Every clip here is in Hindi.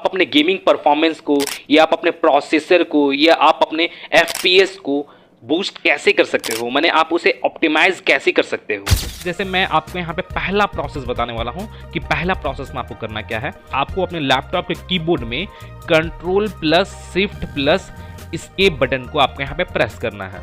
आप अपने गेमिंग परफॉर्मेंस को या आप अपने प्रोसेसर को या आप अपने FPS को बूस्ट कैसे कर सकते हो, माने आप उसे ऑप्टिमाइज कैसे कर सकते हो। जैसे मैं आपको यहाँ पे पहला प्रोसेस बताने वाला हूँ कि पहला प्रोसेस में आपको करना क्या है। आपको अपने लैपटॉप के कीबोर्ड में Ctrl+Shift+ एस्केप बटन को आपको यहाँ पे प्रेस करना है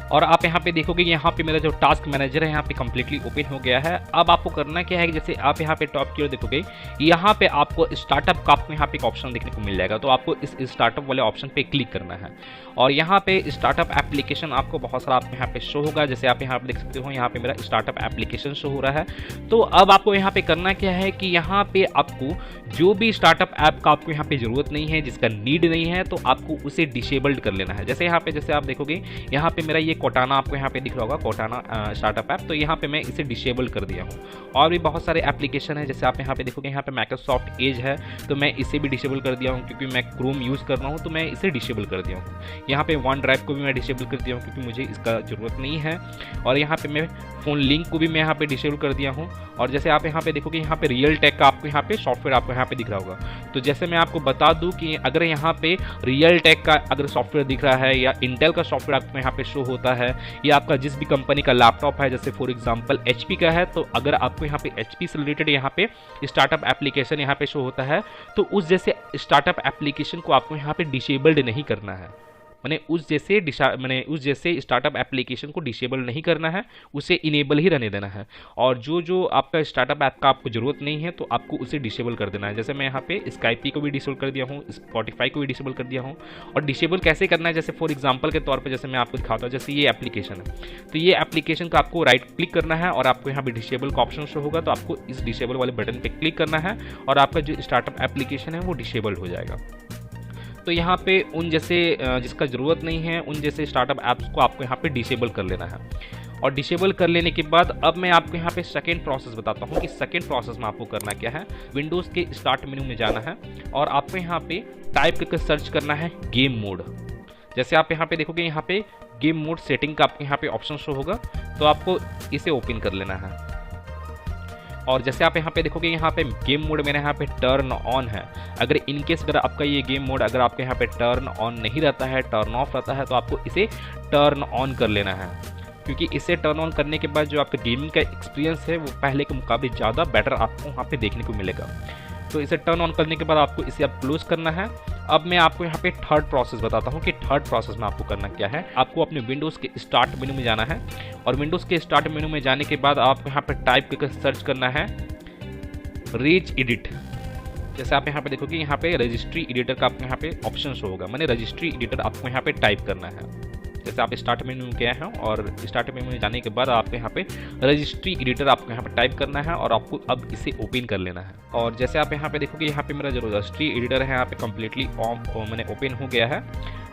और आप यहाँ पे देखोगे यहाँ पे मेरा जो टास्क मैनेजर है यहाँ पे कम्प्लीटली ओपन हो गया है। अब आपको करना क्या है कि जैसे आप यहाँ पे टॉप की ओर देखोगे, यहाँ पे आपको स्टार्टअप का आपको यहाँ पे एक ऑप्शन देखने को मिल जाएगा। तो आपको इस स्टार्टअप वाले ऑप्शन पे क्लिक करना है और यहाँ पे स्टार्टअप एप्लीकेशन आपको बहुत सारा आपको यहाँ पे शो होगा। जैसे आप यहाँ पे देख सकते हो, यहाँ पे मेरा स्टार्टअप एप्लीकेशन शो हो रहा है। तो अब आपको यहाँ पे करना क्या है कि यहाँ पे आपको जो भी स्टार्टअप ऐप का आपको यहाँ पे जरूरत नहीं है, जिसका नीड नहीं है, तो आपको उसे डिसेबल्ड कर लेना है। जैसे यहाँ पे जैसे आप देखोगे यहाँ पे मेरा ये कोटाना आपको यहाँ पे दिख रहा होगा, कोटाना स्टार्टअप ऐप। तो यहाँ पे मैं इसे डिसेबल कर दिया हूँ। और भी बहुत सारे एप्लीकेशन है, जैसे आप यहाँ पे देखोगे यहाँ पे माइक्रोसॉफ्ट एज है, तो मैं इसे भी डिसेबल कर दिया हूँ क्योंकि मैं क्रोम यूज़ कर रहा हूँ, तो मैं इसे डिसेबल कर दिया हूँ। यहाँ पे वन ड्राइव को भी मैं डिसेबल कर दिया हूँ क्योंकि मुझे इसका ज़रूरत नहीं है। और यहाँ पे मैं फ़ोन लिंक को भी मैं यहाँ पे डिसेबल कर दिया हूँ। और जैसे आप यहाँ पे देखोगे यहाँ पे रियल टेक का आपको यहाँ पे सॉफ्टवेयर आपको यहाँ पे दिख रहा होगा। तो जैसे मैं आपको बता दूं कि अगर यहाँ पे रियल टेक का अगर सॉफ्टवेयर दिख रहा है या इंटेल का सॉफ्टवेयर आपको यहाँ पे शो होता है या आपका जिस भी कंपनी का लैपटॉप है, जैसे फॉर एग्जांपल HP का है, तो अगर आपको यहाँ पे HP से रिलेटेड यहाँ पे स्टार्टअप एप्लीकेशन यहाँ पे शो होता है, तो उस जैसे स्टार्टअप एप्लीकेशन को आपको यहाँ पे डिसेबल्ड नहीं करना है। मैंने उस जैसे स्टार्टअप एप्लीकेशन को डिसेबल नहीं करना है, उसे इनेबल ही रहने देना है। और जो आपका स्टार्टअप ऐप का आपको ज़रूरत नहीं है, तो आपको उसे डिसेबल कर देना है। जैसे मैं यहाँ पे स्काइपी को भी डिसेबल कर दिया हूँ, स्पॉटिफाई को भी डिसेबल कर दिया हूँ। और डिसेबल कैसे करना है, जैसे फॉर एग्जांपल के तौर पे जैसे मैं आपको दिखाता हूँ, जैसे ये एप्लीकेशन है, तो ये एप्लीकेशन का आपको राइट क्लिक करना है और आपको यहाँ पे डिसेबल का ऑप्शन शो होगा। तो आपको इस डिसेबल वाले बटन पर क्लिक करना है और आपका जो स्टार्टअप एप्लीकेशन है वो डिसेबल हो जाएगा। तो यहाँ पे उन जैसे जिसका ज़रूरत नहीं है, उन जैसे स्टार्टअप ऐप्स को आपको यहाँ पे डिसेबल कर लेना है। और डिसेबल कर लेने के बाद अब मैं आपको यहाँ पे सेकेंड प्रोसेस बताता हूँ कि सेकेंड प्रोसेस में आपको करना क्या है। विंडोज़ के स्टार्ट मेन्यू में जाना है और आपको यहाँ पे टाइप करके सर्च करना है गेम मोड। जैसे आप यहाँ पे देखोगे यहाँ पे गेम मोड सेटिंग का आपको यहाँ पे ऑप्शन शो होगा, तो आपको इसे ओपन कर लेना है। और जैसे आप यहाँ पे देखोगे यहाँ पे गेम मोड मेरे यहाँ पे टर्न ऑन है। अगर इनकेस अगर आपका ये गेम मोड अगर आपके यहाँ पे टर्न ऑन नहीं रहता है, टर्न ऑफ रहता है, तो आपको इसे टर्न ऑन कर लेना है। क्योंकि इसे टर्न ऑन करने के बाद जो आपका गेमिंग का एक्सपीरियंस है वो पहले के मुकाबले ज़्यादा बेटर आपको वहाँ पे देखने को मिलेगा। तो इसे टर्न ऑन करने के बाद आपको इसे अब क्लोज करना है। अब मैं आपको यहाँ पे थर्ड प्रोसेस बताता हूँ कि थर्ड प्रोसेस में आपको करना क्या है। आपको अपने विंडोज़ के स्टार्ट मेनू में जाना है और विंडोज़ के स्टार्ट मेनू में जाने के बाद आपको यहाँ पे टाइप करके सर्च करना है रेज एडिट। जैसे आप यहाँ पे देखोगे यहाँ पे रजिस्ट्री एडिटर का आपको यहाँ पे ऑप्शन शो होगा, मैंने रजिस्ट्री एडिटर आपको यहाँ पे टाइप करना है। जैसे आप स्टार्ट मेनू में गए हैं और स्टार्ट मेनू में जाने के बाद आपको यहाँ पे रजिस्ट्री एडिटर आपको यहाँ पे टाइप करना है और आपको अब इसे ओपन कर लेना है। और जैसे आप यहाँ पे देखोगे यहाँ पे मेरा जो रजिस्ट्री एडिटर है यहाँ पे कम्प्लीटली मैंने ओपन हो गया है।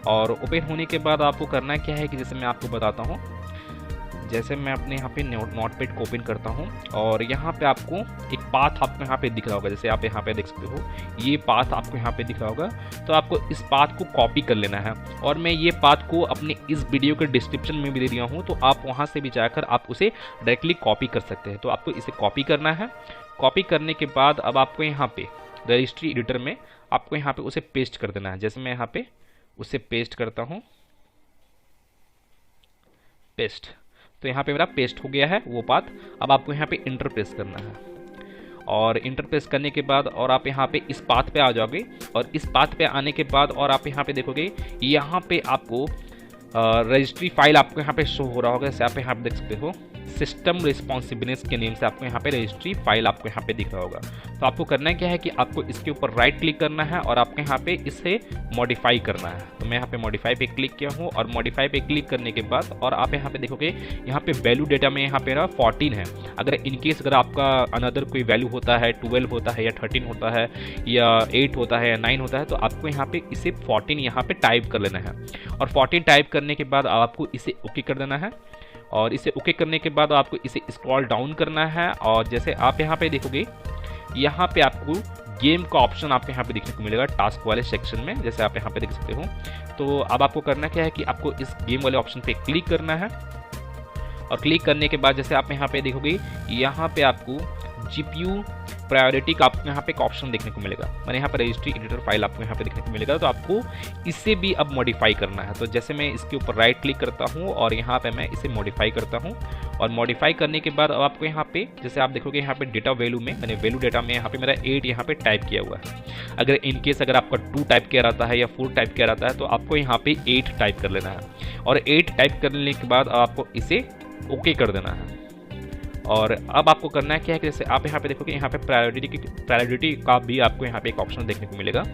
और ओपन होने के बाद आपको करना क्या है कि जैसे मैं आपको बताता हूँ, जैसे मैं अपने यहाँ पे नोटपैड को ओपन करता हूँ और यहाँ पे आपको एक पाथ आपको यहाँ पे दिख रहा होगा। जैसे आप यहाँ पे देख सकते हो ये पाथ आपको यहाँ पे दिख रहा होगा, तो आपको इस पाथ को कॉपी कर लेना है। और मैं ये पाथ को अपने इस वीडियो के डिस्क्रिप्शन में भी दे दिया हूँ, तो आप वहाँ से भी जाकर आप उसे डायरेक्टली कॉपी कर सकते हैं। तो आपको इसे कॉपी करना है। कॉपी करने के बाद अब आपको यहाँ पे रजिस्ट्री एडिटर में आपको यहाँ पे उसे पेस्ट कर देना है। जैसे मैं यहाँ पे उसे पेस्ट करता हूँ, पेस्ट, तो यहाँ पे मेरा पेस्ट हो गया है वो पाथ। अब आपको यहाँ पे इंटर प्रेस करना है और इंटर प्रेस करने के बाद और आप यहाँ पे इस पाथ पे आ जाओगे। और इस पाथ पे आने के बाद और आप यहाँ पे देखोगे यहाँ पे आपको रजिस्ट्री फाइल आपको यहाँ पे शो हो रहा होगा। जैसे आप यहाँ पे देख सकते हो सिस्टम रिस्पॉन्सिबिलिटीज के नेम से आपको यहाँ पे रजिस्ट्री फाइल आपको यहाँ पे दिख रहा होगा। तो आपको करना क्या है कि आपको इसके ऊपर राइट क्लिक करना है और आपको यहाँ पे इसे मॉडिफाई करना है। तो मैं यहाँ पे मॉडिफाई पे क्लिक किया हूँ और मॉडिफाई पे क्लिक करने के बाद और आप यहाँ पे देखोगे यहाँ पे वैल्यू डेटा में यहाँ पे 14 है। अगर इनकेस अगर आपका अनदर कोई वैल्यू होता है, 12 होता है या 13 होता है या 8 होता है या 9 होता है, तो आपको यहाँ पे इसे 14 यहाँ पे टाइप कर लेना है। और 14 टाइप करने के बाद आपको इसे ओके कर देना है। और इसे ओके करने के बाद आपको इसे स्क्रॉल डाउन करना है। और जैसे आप यहाँ पे देखोगे यहाँ पे आपको गेम का ऑप्शन आपको यहाँ पे देखने को मिलेगा टास्क वाले सेक्शन में, जैसे आप यहाँ पे देख सकते हो। तो अब आपको करना क्या है कि आपको इस गेम वाले ऑप्शन पे क्लिक करना है। और क्लिक करने के बाद जैसे आप यहाँ पे देखोगे यहाँ पे आपको GPU प्रायोरिटी का आपको यहाँ पे एक ऑप्शन देखने को मिलेगा, मैंने यहाँ पे रजिस्ट्री एडिटर फाइल आपको यहाँ पे देखने को मिलेगा। तो आपको इसे भी अब मॉडिफाई करना है। तो जैसे मैं इसके ऊपर राइट क्लिक करता हूँ और यहाँ पे मैं इसे मॉडिफाई करता हूँ, और मॉडिफाई करने के बाद अब आपको यहाँ पे जैसे आप देखोगे यहाँ पे डेटा वैल्यू में मैंने वैल्यू डेटा में यहाँ पे मेरा 8 यहाँ पे टाइप किया हुआ है। अगर इनकेस अगर आपका 2 टाइप किया रहता है या 4 टाइप किया रहता है तो आपको यहाँ पे 8 टाइप कर लेना है, और 8 टाइप करने के बाद आपको इसे ओके कर देना है। और अब आपको करना है क्या है कि जैसे आप यहाँ पे देखोगे यहाँ पे प्रायोरिटी का भी आपको यहाँ पे एक ऑप्शन देखने को मिलेगा।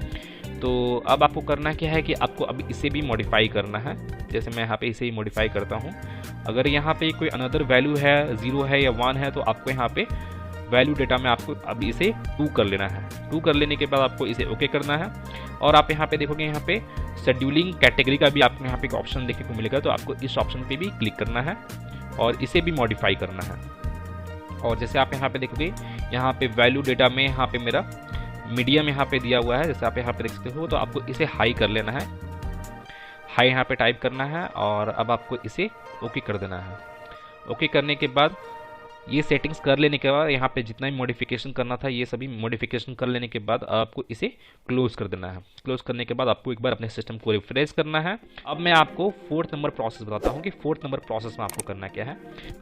तो अब आपको करना क्या है कि आपको अब इसे भी मॉडिफाई करना है। जैसे मैं यहाँ पे इसे ही मॉडिफाई करता हूँ। अगर यहाँ पे कोई अनदर वैल्यू है, 0 है या 1 है, तो आपको यहाँ पे वैल्यू डेटा में आपको अब इसे 2 कर लेना है। 2 कर लेने के बाद आपको इसे ओके करना है। और आप यहाँ पे देखोगे यहाँ पे शेड्यूलिंग कैटेगरी का भी आपको यहाँ पे एक ऑप्शन देखने को मिलेगा। तो आपको इस ऑप्शन पे भी क्लिक करना है और इसे भी मॉडिफाई करना है। और जैसे आप यहाँ पे देखोगे यहाँ पे वैल्यू डेटा में यहाँ पे मेरा मीडियम यहाँ पे दिया हुआ है, जैसे आप यहाँ पे देख सकते हो। तो आपको इसे हाई कर लेना है, हाई यहाँ पे टाइप करना है, और अब आपको इसे ओके कर देना है। ओके करने के बाद ये सेटिंग्स कर लेने के बाद यहाँ पे जितना भी मॉडिफिकेशन करना था ये सभी मॉडिफिकेशन कर लेने के बाद आपको इसे क्लोज कर देना है। क्लोज करने के बाद आपको एक बार अपने सिस्टम को रिफ्रेश करना है। अब मैं आपको 4th नंबर प्रोसेस बताता हूँ कि 4th नंबर प्रोसेस में आपको करना क्या है।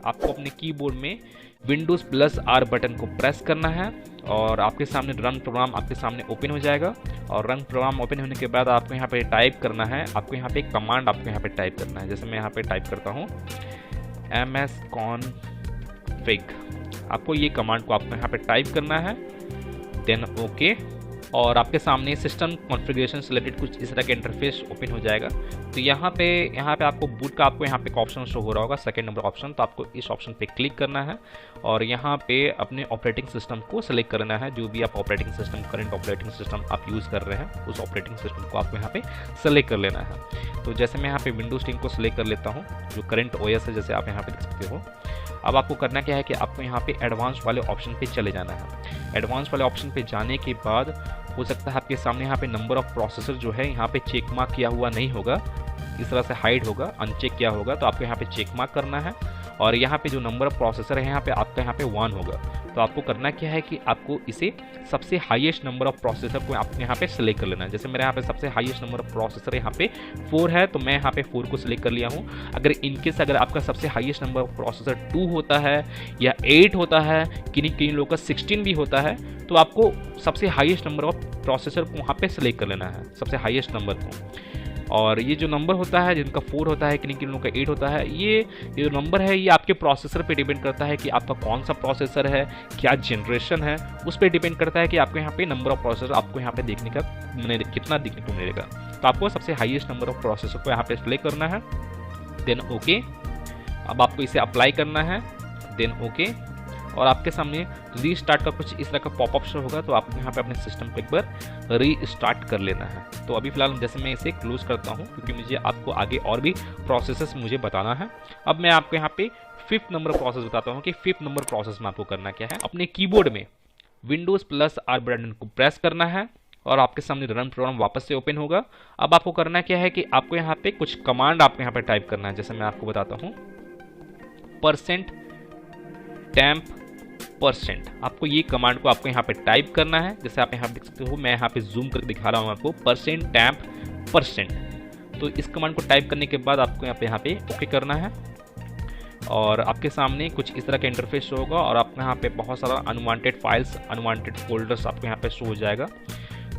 आपको अपने कीबोर्ड में Windows+R बटन को प्रेस करना है और आपके सामने रन प्रोग्राम आपके सामने ओपन हो जाएगा। और रन प्रोग्राम ओपन होने के बाद आपको यहाँ पे टाइप करना है, आपको यहाँ पे एक कमांड आपको यहाँ पे टाइप करना है। जैसे मैं यहाँ पे टाइप करता हूँ msconfig, आपको ये कमांड को आपको यहाँ पे टाइप करना है, देन ओके। और आपके सामने सिस्टम कॉन्फ़िगरेशन से रिलेटेड कुछ इस तरह का इंटरफेस ओपन हो जाएगा। तो यहाँ पे आपको बूट का आपको यहाँ पे एक ऑप्शन शो हो रहा होगा, 2nd नंबर ऑप्शन। तो आपको इस ऑप्शन पे क्लिक करना है और यहाँ पे अपने ऑपरेटिंग सिस्टम को सिलेक्ट करना है। जो भी आप operating system, current operating system आप यूज़ कर रहे हैं, उस ऑपरेटिंग सिस्टम को आपको यहाँ पे सेलेक्ट कर लेना है। तो जैसे मैं यहाँ पे विंडोज 10 को सिलेक्ट कर लेता हूँ, जो करंट ओएस है, जैसे आप यहाँ पे देख सकते हो। अब आपको करना क्या है कि आपको यहाँ पे एडवांस वाले ऑप्शन पे चले जाना है। एडवांस वाले ऑप्शन पे जाने के बाद हो सकता है आपके सामने यहाँ पे नंबर ऑफ प्रोसेसर जो है यहाँ पे चेक मार्क किया हुआ नहीं होगा, इस तरह से हाइड होगा, अनचेक किया होगा। तो आपको यहाँ पे चेक मार्क करना है और यहाँ पे जो नंबर ऑफ प्रोसेसर है यहाँ पे आपका यहाँ पे 1 होगा। तो आपको करना क्या है कि आपको इसे सबसे हाईएस्ट नंबर ऑफ प्रोसेसर को आपको यहाँ पे सिलेक्ट कर लेना है। जैसे मेरे यहाँ पे सबसे हाईएस्ट नंबर ऑफ प्रोसेसर यहाँ पे 4 है, तो मैं यहाँ पे 4 को सिलेक्ट कर लिया हूँ। अगर इनकेस अगर आपका सबसे हाईएस्ट नंबर ऑफ प्रोसेसर 2 होता है या 8 होता है, किन्हीं लोगों का 16 भी होता है, तो आपको सबसे हाईएस्ट नंबर ऑफ प्रोसेसर को वहाँ पे सिलेक्ट कर लेना है, सबसे हाईएस्ट नंबर को। और ये जो नंबर होता है, जिनका 4 होता है, किन्हीं लोगों का 8 होता है, ये जो नंबर है ये आपके प्रोसेसर पे डिपेंड करता है कि आपका कौन सा प्रोसेसर है, क्या जनरेशन है, उस पर डिपेंड करता है कि आपको यहाँ पे नंबर ऑफ प्रोसेसर आपको यहाँ पे देखने का कितना देखने को मिलेगा। तो आपको सबसे हाईएस्ट नंबर ऑफ प्रोसेसर को यहाँ पे सिलेक्ट करना है, देन ओके। अब आपको इसे अप्लाई करना है, देन ओके। और आपके सामने रीस्टार्ट का कुछ इस तरह का पॉपअप शो होगा। तो आपको यहाँ पे अपने सिस्टम को एक बार रीस्टार्ट कर लेना है। तो अभी फिलहाल जैसे मैं इसे क्लोज करता हूँ, क्योंकि मुझे आपको आगे और भी प्रोसेसेस मुझे बताना है। अब मैं आपको यहाँ पे 5th नंबर प्रोसेस बताता हूँ कि 5th नंबर प्रोसेस में आपको करना क्या है। अपने कीबोर्ड में Windows+R बटन को प्रेस करना है और आपके सामने रन प्रोग्राम वापस से ओपन होगा। अब आपको करना क्या है कि आपको यहाँ पे कुछ कमांड आपको यहाँ पे टाइप करना है। जैसे मैं आपको बताता हूँ, %temp%, आपको ये कमांड को आपको यहाँ पे टाइप करना है। जैसे आप यहाँ देख सकते हो, मैं यहाँ पे जूम करके दिखा रहा हूँ आपको, %temp%। तो इस कमांड को टाइप करने के बाद आपको यहाँ पे ओके करना है और आपके सामने कुछ इस तरह का इंटरफेस शो होगा और आपको यहाँ पे बहुत सारा अनवांटेड फाइल्स, अनवांटेड फोल्डर्स आपको यहाँ पे शो हो जाएगा।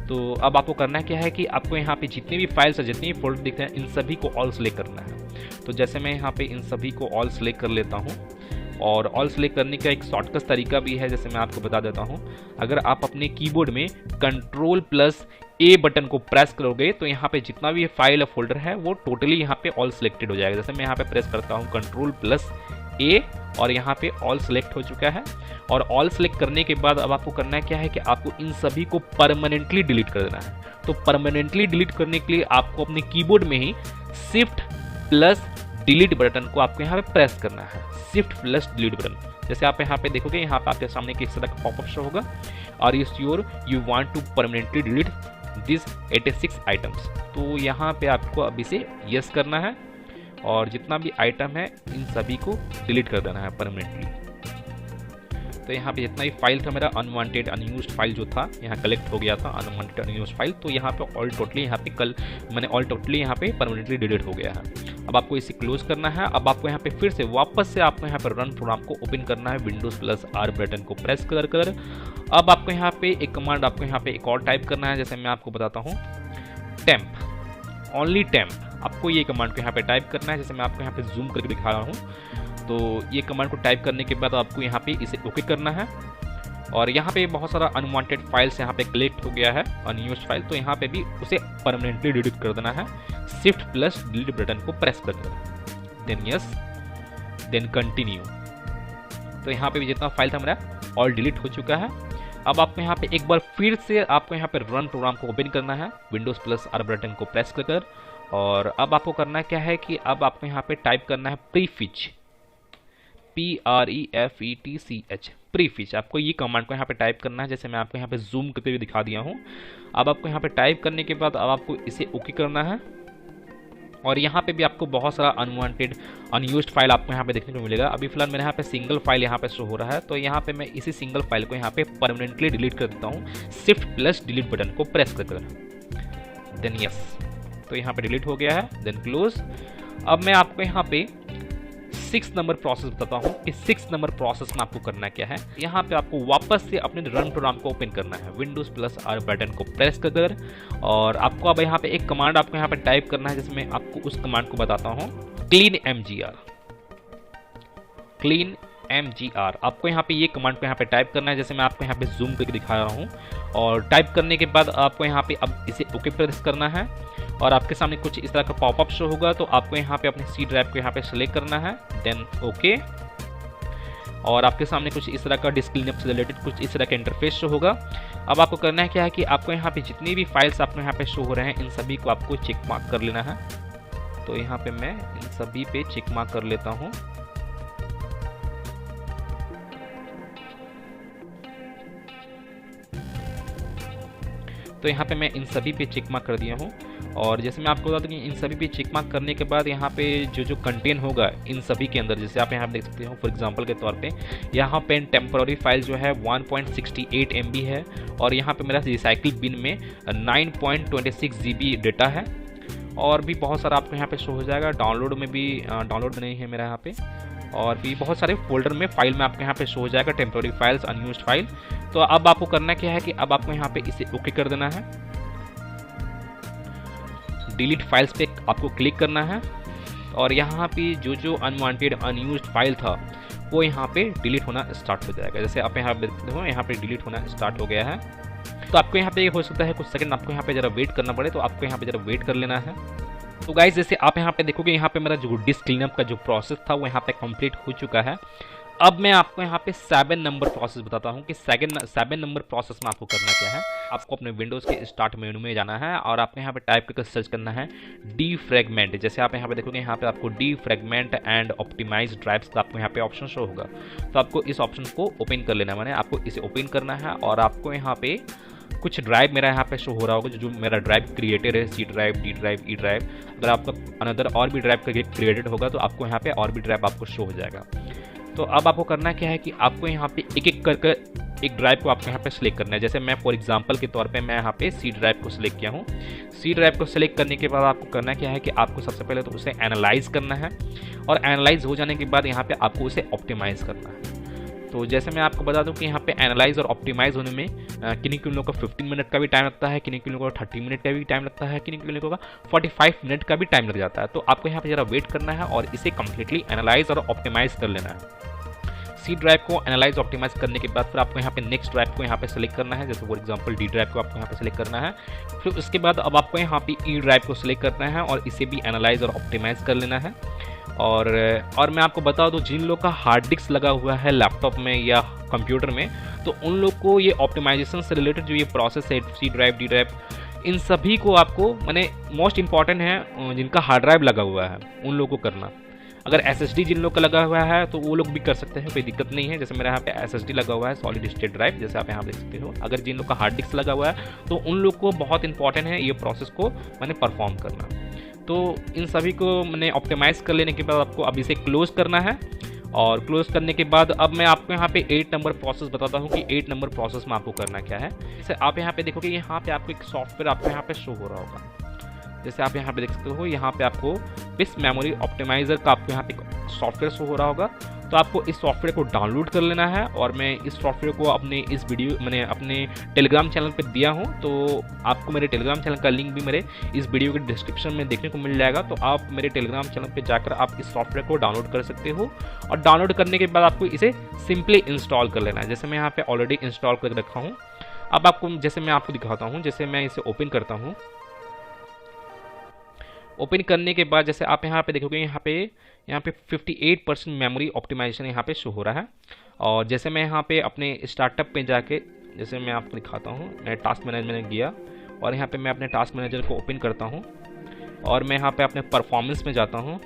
तो अब आपको करना क्या है कि आपको यहाँ पे जितने भी फाइल्स है, जितने भी फोल्डर दिखते हैं, इन सभी को ऑल सेलेक्ट करना है। तो जैसे मैं यहाँ पे इन सभी को ऑल सेलेक्ट कर लेता हूँ। और ऑल सेलेक्ट करने का एक शॉर्टकट तरीका भी है, जैसे मैं आपको बता देता हूँ। अगर आप अपने कीबोर्ड में Ctrl+A बटन को प्रेस करोगे तो यहाँ पे जितना भी फाइल या फोल्डर है वो टोटली यहाँ पे ऑल सिलेक्टेड हो जाएगा। जैसे मैं यहाँ पे प्रेस करता हूँ Ctrl+A और यहाँ पे ऑल सिलेक्ट हो चुका है। और ऑल सेलेक्ट करने के बाद अब आपको करना क्या है कि आपको इन सभी को परमानेंटली डिलीट कर देना है। तो परमानेंटली डिलीट करने के लिए आपको अपने कीबोर्ड में ही Shift+Delete बटन को आपको यहाँ पे प्रेस करना है, Shift+Delete बटन। जैसे आप यहाँ पे देखोगे, यहाँ पे आपके सामने किस तरह का पॉपअप शो होगा, और you sure you want to permanently delete this 86 items. तो यहाँ पे आपको अभी से यस करना है और जितना भी आइटम है इन सभी को डिलीट कर देना है परमानेंटली। तो यहाँ पे जितना भी फाइल था मेरा अनवांटेड अनयूज्ड फाइल जो था यहाँ कलेक्ट हो गया था, अनवांटेड अनयूज्ड फाइल, तो यहाँ पे ऑल टोटली यहाँ पे यहाँ पे परमानेंटली डिलीट हो गया है। अब आपको इसे क्लोज करना है। अब आपको यहाँ पे फिर से वापस से आपको यहाँ पर रन प्रोग्राम को ओपन करना है, विंडोज प्लस आर बटन को प्रेस कर। अब आपको यहाँ पे एक कमांड आपको यहाँ पे एक और टाइप करना है, जैसे मैं आपको बताता हूँ, टेम्प, ओनली टेम्प। आपको ये कमांड को यहाँ पे टाइप करना है, जैसे मैं आपको यहाँ पे जूम करके दिखा रहा हूँ। तो ये कमांड को टाइप करने के बाद आपको यहाँ पे इसे ओके करना है। और यहाँ पे बहुत सारा अनवांटेड फाइल्स यहाँ पे कलेक्ट हो गया है, अनयूज्ड फाइल, तो यहाँ पे भी उसे परमानेंटली डिलीट कर देना है। शिफ्ट प्लस डिलीट बटन को प्रेस कर देना, देन यस, देन कंटिन्यू। तो यहाँ पे भी जितना फाइल था मेरा ऑल डिलीट हो चुका है। अब आपको यहाँ पे एक बार फिर से आपको यहाँ पे रन प्रोग्राम को ओपन करना है, विंडोज प्लस आर बटन को प्रेस कर। और अब आपको करना क्या है कि अब आपको यहाँ पे टाइप करना है प्रीफिच, PREFETCH, प्रीफिच। आपको ये कमांड को यहाँ पे टाइप करना है, जैसे मैं आपको यहाँ पे जूम करते हुए दिखा दिया हूँ। अब आपको यहाँ पे टाइप करने के बाद अब आपको इसे ओके करना है। और यहाँ पे भी आपको बहुत सारा अनवांटेड अनयूज्ड फाइल आपको यहाँ पे देखने को मिलेगा। अभी फिलहाल मेरे यहाँ पे सिंगल फाइल यहाँ पे शो हो रहा है, तो यहाँ पे मैं इसी सिंगल फाइल को यहाँ पे परमानेंटली डिलीट कर देता हूँ, शिफ्ट प्लस डिलीट बटन को प्रेस कर, देन यस। तो यहाँ पे डिलीट हो गया है, देन क्लोज। अब मैं आपको यहाँ पे 6 नंबर प्रोसेस बताता हूँ कि 6 नंबर प्रोसेस में आपको करना क्या है। यहाँ पे आपको वापस से अपने रन प्रोग्राम को ओपन करना है, विंडोज प्लस आर बटन को प्रेस कर। और आपको अब यहाँ पे एक कमांड आपको यहाँ पे टाइप करना है, जिसमें आपको उस कमांड को बताता हूँ, क्लीन mgr। आपको यहाँ पे ये कमांड को यहाँ पे टाइप करना है, जैसे मैं आपको यहाँ पे जूम करके दिखा रहा हूँ। और टाइप करने के बाद आपको यहाँ पे अब इसे ओके प्रेस करना है। और आपके सामने कुछ इस तरह का पॉपअप शो होगा, तो आपको यहाँ पे अपने सी ड्राइव को यहाँ पे सेलेक्ट करना है, देन ओके। और आपके सामने कुछ इस तरह का डिस्क क्लीनअप से रिलेटेड कुछ इस तरह का इंटरफेस शो होगा। अब आपको करना है क्या है कि आपको यहाँ पे जितनी भी फाइल्स आपको यहाँ पे शो हो रहे हैं, इन सभी को आपको चेक मार्क कर लेना है। तो यहाँ पे मैं इन सभी पे चेक मार्क कर लेता हूँ। तो यहाँ पे मैं इन सभी पे चेक मार्क कर दिया हूँ। और जैसे मैं आपको बता दूँ कि इन सभी पे चेक मार्क करने के बाद यहाँ पे जो कंटेन होगा इन सभी के अंदर, जैसे आप यहाँ देख सकते हो, फॉर एग्जांपल के तौर पे यहाँ पे टेम्पररी फाइल जो है 1.68 MB है। और यहाँ पे मेरा रिसाइकिल बिन में 9.26 GB डेटा है। और भी बहुत सारा आपको यहाँ पे शो हो जाएगा, डाउनलोड में भी डाउनलोड नहीं है मेरा यहाँ पे। और भी बहुत सारे फोल्डर में फाइल में आपको यहाँ पे शो हो जाएगा, टेम्पररी फाइल्स, अनयूज्ड फाइल। तो अब आपको करना क्या है कि अब आपको यहाँ पे इसे ओके कर देना है, डिलीट फाइल्स पे आपको क्लिक करना है। और यहाँ पे जो अनवांटेड अनयूज्ड फाइल था वो यहाँ पे डिलीट होना स्टार्ट हो जाएगा। जैसे आप यहाँ देखते हो, यहाँ पे डिलीट होना स्टार्ट हो गया है। तो आपको यहाँ पे हो सकता है कुछ सेकंड आपको यहाँ पे जरा वेट करना पड़े, तो आपको यहाँ पे जरा वेट कर लेना है। तो गाइज जैसे आप यहाँ पे देखोगे, यहाँ पे मेरा जो डिस्क क्लीनअप का जो प्रोसेस था वो यहाँ पे कंप्लीट हो चुका है। अब मैं आपको यहाँ पे 7 नंबर प्रोसेस बताता हूँ कि 7 नंबर प्रोसेस में आपको करना क्या है। आपको अपने विंडोज़ के स्टार्ट मेनू में जाना है और आपको यहाँ पे टाइप करके सर्च करना है डीफ्रैगमेंट। जैसे आप यहाँ पे देखोगे, यहाँ पे आपको डीफ्रैगमेंट एंड ऑप्टिमाइज ड्राइव्स का आपको यहाँ पे ऑप्शन शो होगा। तो आपको इस ऑप्शन को ओपन कर लेना है, मैंने आपको इसे ओपन करना है। और आपको यहाँ पे कुछ ड्राइव मेरा यहाँ पे शो हो रहा होगा, जो मेरा ड्राइव क्रिएटेड है, C drive, D drive, E drive. अगर आपका अनदर और भी ड्राइव क्रिएटेड होगा तो आपको यहाँ पे और भी ड्राइव आपको शो हो जाएगा। तो अब आपको करना क्या है कि आपको यहाँ पे एक एक करके एक ड्राइव को आपको यहाँ पे सिलेक्ट करना है। जैसे मैं फॉर एग्जांपल के तौर पे मैं यहाँ पे सी ड्राइव को सिलेक्ट किया हूँ। सी ड्राइव को सिलेक्ट करने के बाद आपको करना क्या है कि आपको सबसे पहले तो उसे एनालाइज करना है। और एनालाइज हो जाने के बाद यहाँ पे आपको उसे ऑप्टिमाइज करना है। तो जैसे मैं आपको बता दूं कि यहाँ पे एनालाइज और ऑप्टिमाइज होने में किन्हीं लोगों का 15 मिनट का भी टाइम लगता है, किन्हीं लोगों का 30 मिनट का भी टाइम लगता है, किन्हीं लोगों का 45 मिनट का भी टाइम लग जाता है। तो आपको यहाँ पे जरा वेट करना है और इसे कम्प्लीटली एनालाइज और ऑप्टिमाइज कर लेना है। सी ड्राइव को एनालाइज ऑप्टिमाइज करने के बाद फिर आपको यहाँ पे नेक्स्ट ड्राइव को यहाँ पे सेलेक्ट करना है। जैसे फॉर एग्जांपल डी ड्राइव को आपको यहाँ पे सेलेक्ट करना है। फिर उसके बाद अब आपको यहाँ पे ई ड्राइव को सिलेक्ट करना है और इसे भी एनालाइज और ऑप्टिमाइज कर लेना है। और मैं आपको बता दूं, जिन लोग का हार्ड डिस्क लगा हुआ है लैपटॉप में या कंप्यूटर में, तो उन लोग को ये ऑप्टिमाइजेशन से रिलेटेड जो ये प्रोसेस है, सी ड्राइव, डी ड्राइव, इन सभी को आपको मैंने मोस्ट इंपॉर्टेंट है जिनका हार्ड ड्राइव लगा हुआ है उन लोगों को करना। अगर SSD जिन लोग का लगा हुआ है तो वो लोग भी कर सकते हैं, कोई दिक्कत नहीं है। जैसे मेरे यहाँ पे SSD लगा हुआ है, सॉलिड स्टेट ड्राइव, जैसे आप यहाँ देख सकते हो। अगर जिन लोग का हार्ड डिस्क लगा हुआ है तो उन लोग को बहुत इंपॉर्टेंट है ये प्रोसेस को मैंने परफॉर्म करना। तो इन सभी को मैंने ऑप्टिमाइज कर लेने के बाद आपको अब इसे क्लोज करना है। और क्लोज करने के बाद अब मैं आपको यहाँ पे 8 नंबर प्रोसेस बताता हूँ कि 8 नंबर प्रोसेस में आपको करना क्या है। जैसे आप यहाँ पे देखोगे यहाँ पे आपको एक सॉफ्टवेयर आपको यहाँ पे शो हो रहा होगा। जैसे आप यहाँ पे देख सकते हो, यहाँ पे आपको बिस मेमोरी ऑप्टिमाइजर का आपको यहाँ पे सॉफ्टवेयर शो हो रहा होगा। तो आपको इस सॉफ्टवेयर को डाउनलोड कर लेना है और मैं इस सॉफ्टवेयर को अपने इस वीडियो मैंने अपने टेलीग्राम चैनल पे दिया हूँ, तो आपको मेरे टेलीग्राम चैनल का लिंक भी मेरे इस वीडियो के डिस्क्रिप्शन में देखने को मिल जाएगा। तो आप मेरे टेलीग्राम चैनल पे जाकर आप इस सॉफ्टवेयर को डाउनलोड कर सकते हो और डाउनलोड करने के बाद आपको इसे सिंपली इंस्टॉल कर लेना है। जैसे मैं यहाँ पे ऑलरेडी इंस्टॉल कर रखा हूँ। अब आपको जैसे मैं आपको दिखाता हूँ, जैसे मैं इसे ओपन करता हूँ। ओपन करने के बाद जैसे आप यहाँ पे देखोगे यहाँ पे 58% मेमोरी ऑप्टिमाइजेशन यहाँ पे शो हो रहा है। और जैसे मैं यहाँ पे अपने स्टार्टअप पे जाके जैसे मैं आपको दिखाता हूँ, मैं टास्क मैनेजर में गया और यहाँ पे मैं अपने टास्क मैनेजर को ओपन करता हूँ और मैं यहाँ पे अपने परफॉर्मेंस में जाता हूँ।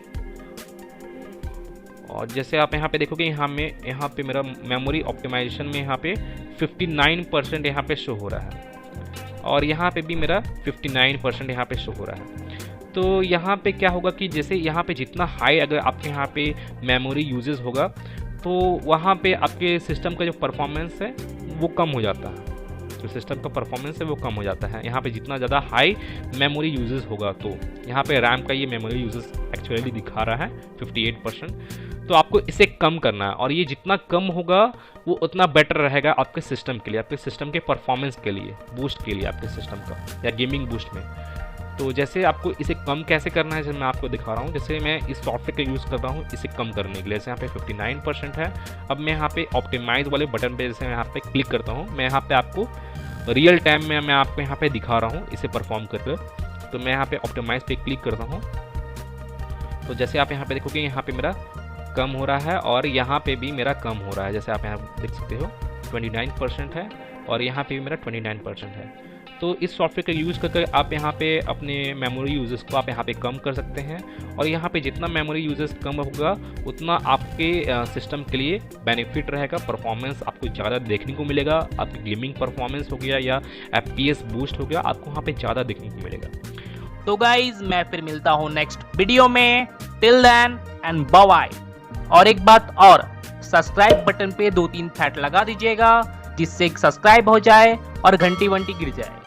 और जैसे आप यहाँ पे देखोगे यहाँ पे मेरा मेमोरी ऑप्टिमाइजेशन में यहाँ पे 59% यहाँ पे शो हो रहा है और यहाँ पे भी मेरा 59% यहाँ पे शो हो रहा है। तो यहाँ पे क्या होगा कि जैसे यहाँ पे जितना हाई अगर आपके यहाँ पे मेमोरी यूजेस होगा तो वहाँ पे आपके सिस्टम का जो परफॉर्मेंस है वो कम हो जाता है। जो सिस्टम का परफॉर्मेंस है वो कम हो जाता है। यहाँ पे जितना ज़्यादा हाई मेमोरी यूजेस होगा, तो यहाँ पे रैम का ये मेमोरी यूजेस एक्चुअली दिखा रहा है 58%। तो आपको इसे कम करना है और ये जितना कम होगा वो उतना बेटर रहेगा आपके सिस्टम के लिए, आपके सिस्टम के परफॉर्मेंस के लिए, बूस्ट के लिए आपके सिस्टम का या गेमिंग बूस्ट में। तो जैसे आपको इसे कम कैसे करना है, जैसे मैं आपको दिखा रहा हूँ। जैसे मैं इस सॉफ्टवेयर का यूज़ कर रहा हूँ इसे कम करने के लिए। जैसे यहाँ पे 59% है। अब मैं यहाँ पे ऑप्टिमाइज वाले बटन पे जैसे मैं यहाँ पे क्लिक करता हूँ, मैं यहाँ पे आपको रियल टाइम में मैं आपको यहाँ पे दिखा रहा हूँ इसे परफॉर्म करके। तो मैं यहाँ पे ऑप्टिमाइज पे क्लिक करता हूँ। तो जैसे आप यहाँ पे देखोगे यहाँ पे मेरा कम हो रहा है और यहाँ पे भी मेरा कम हो रहा है। जैसे आप यहाँ देख सकते हो 29% है और यहाँ पे भी मेरा 29% है। तो इस सॉफ्टवेयर का यूज़ करके आप यहाँ पे अपने मेमोरी यूजेस को आप यहाँ पे कम कर सकते हैं और यहाँ पे जितना मेमोरी यूजेस कम होगा उतना आपके सिस्टम के लिए बेनिफिट रहेगा। परफॉर्मेंस आपको ज़्यादा देखने को मिलेगा, आपकी गेमिंग परफॉर्मेंस हो गया या FPS बूस्ट हो गया, आपको वहाँ पे ज़्यादा देखने को मिलेगा। तो गाइज मैं फिर मिलता हूँ नेक्स्ट वीडियो में। Till then and bye bye. और एक बात और, सब्सक्राइब बटन पे 2-3 फैट लगा दीजिएगा जिससे सब्सक्राइब हो जाए और घंटी वंटी गिर जाए।